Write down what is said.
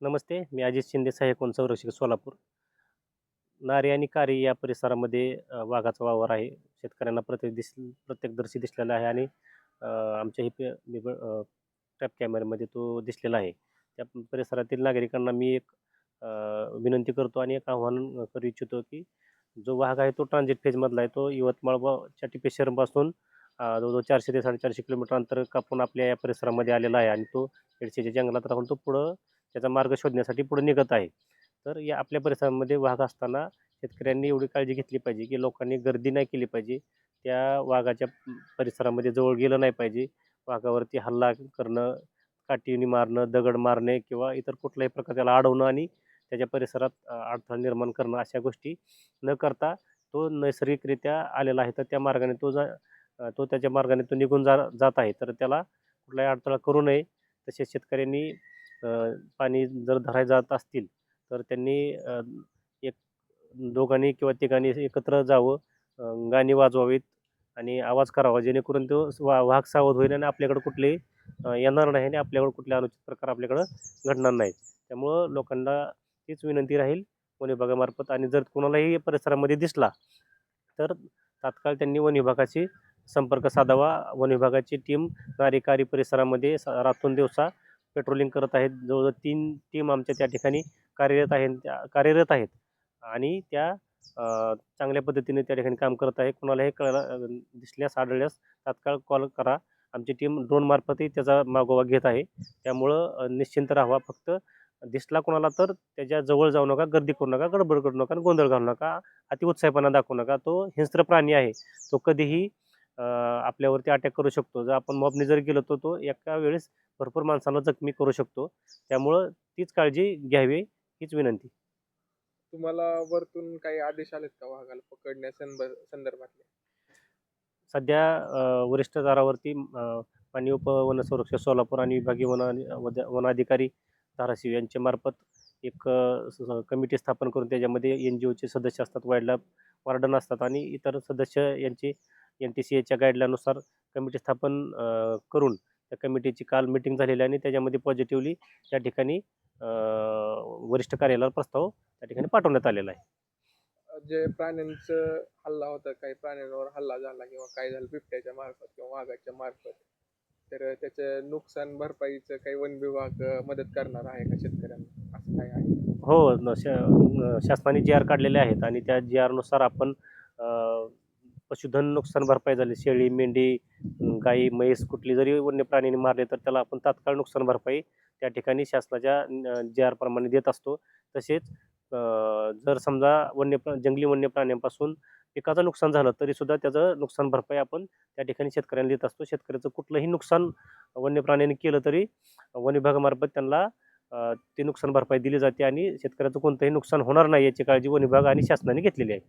नमस्ते. मी अजित शिंदे, सहाय्यक वन संरक्षक सोलापूर. नारी आणि कारी या परिसरामध्ये वाघाचा वावर आहे. शेतकऱ्यांना प्रत्यक्षदर्शी दिसलेला आहे आणि आमच्या ट्रॅप कॅमेऱ्यामध्ये तो दिसलेला आहे. त्या परिसरातील नागरिकांना मी एक विनंती करतो आणि एक आव्हान करू इच्छितो, की जो वाघ आहे तो ट्रान्झिट फेजमधला आहे. तो यवतमाळ टिपेश्वरपासून जवळजवळ 400 ते 450 किलोमीटर अंतर कापून आपल्या या परिसरामध्ये आलेला आहे आणि तो एडशीच्या जंगलात राहून तो पुढं त्याचा मार्ग शोधण्यासाठी पुढे निघत आहे. तर या आपल्या परिसरामध्ये वाघ असताना शेतकऱ्यांनी एवढी काळजी घेतली पाहिजे, की लोकांनी गर्दी नाही केली पाहिजे. त्या वाघाच्या परिसरामध्ये जवळ गेलं नाही पाहिजे. वाघावरती हल्ला करणं, काठीने मारणं, दगड मारणे किंवा इतर कुठल्याही प्रकारे त्याला अडवणं आणि त्याच्या परिसरात अडथळा निर्माण करणं अशा गोष्टी न करता तो नैसर्गिकरित्या आलेला आहे. तर त्या मार्गाने तो त्याच्या मार्गाने तो निघून जात आहे. तर त्याला कुठलाही अडथळा करू नये. तसेच शेतकऱ्यांनी पाणी जर धरायला जात असतील तर त्यांनी एक दोघांनी किंवा तिघांनी एकत्र जावं, गाणी वाजवावीत आणि आवाज करावा, जेणेकरून तो वाघ सावध होईल आणि आपल्याकडे कुठलेही येणार नाही आणि आपल्याकडे कुठले अनुचित प्रकार आपल्याकडं घडणार नाहीत. त्यामुळं लोकांना तीच विनंती राहील वन विभागामार्फत, आणि जर कोणालाही या परिसरामध्ये दिसला तर तात्काळ त्यांनी वन विभागाशी संपर्क साधावा. वन विभागाची टीम नारीकारी परिसरामध्ये रात्रंदिवसा पेट्रोलिंग करत आहेत. जवळजवळ 3 टीम आमच्या त्या ठिकाणी कार्यरत आहेत आणि त्या चांगल्या पद्धतीने त्या ठिकाणी काम करत आहे. कुणालाही आढळल्यास तात्काळ कॉल करा. आमची टीम ड्रोनमार्फतही त्याचा मागोवा घेत आहे. त्यामुळं निश्चिंत राहावा. फक्त दिसला कोणाला तर त्याच्या जवळ जाऊ नका, गर्दी करू नका, गडबड करू नका आणि गोंधळ घालू नका, अतिउत्साहीपणा दाखवू नका. तो हिंस्त्र प्राणी आहे. तो कधीही आपल्यावरती अटॅक करू शकतो. जर आपण मॉबने जर गेलो तर तो एका वेळेस भरपूर माणसांना जखमी करू शकतो. त्यामुळं तीच काळजी घ्यावी, हीच विनंती. तुम्हाला वरतून काही आदेश आलेत का वाघाला पकडण्या संदर्भातले? सध्या वरिष्ठ स्तरावरती माननीय उपवनसंरक्षक सोलापूर आणि विभागीय वनाधिकारी धाराशिव यांच्यामार्फत एक कमिटी स्थापन करून त्याच्यामध्ये NGOचे सदस्य असतात, वाईल्डलाईफ वॉर्डन असतात आणि इतर सदस्य यांची NTCAच्या गाईडलाईननुसार कमिटी स्थापन करून त्या कमिटीची काल मीटिंग झालेली आहे आणि त्याच्यामध्ये पॉझिटिव्हली त्या ठिकाणी वरिष्ठ कार्यालयाला प्रस्ताव त्या ठिकाणी पाठवण्यात आलेला आहे. जे प्राण्यांचं हल्ला होता, काही प्राण्यांवर हल्ला झाला किंवा काय झालं बिबट्याच्या मार्फत किंवा वाघाच्या मार्फत, तर त्याचं नुकसान भरपाईचं काही वन विभाग मदत करणार आहे का शेतकऱ्यांना, असं काय आहे? हो, शासनाने जी आर काढलेले आहेत आणि त्या जी आरनुसार आपण पशुधन नुकसान भरपाई झाली, शेळी, मेंढी, गाई, म्हैस कुठली जरी वन्य प्राणीने मारले तर त्याला आपण तात्काळ नुकसान भरपाई त्या ठिकाणी शासनाच्या जी आर प्रमाणे देत असतो. तसेच जर समजा जंगली वन्य प्राण्यांपासून पिकाचं नुकसान झालं तरीसुद्धा त्याचं नुकसान भरपाई आपण त्या ठिकाणी शेतकऱ्यांना देत असतो. शेतकऱ्याचं कुठलंही नुकसान वन्य प्राण्याने केलं तरी वन विभागामार्फत त्यांना ती नुकसान भरपाई दिली जाते आणि शेतकऱ्याचं कोणतंही नुकसान होणार नाही याची काळजी वन विभाग आणि शासनाने घेतलेली आहे.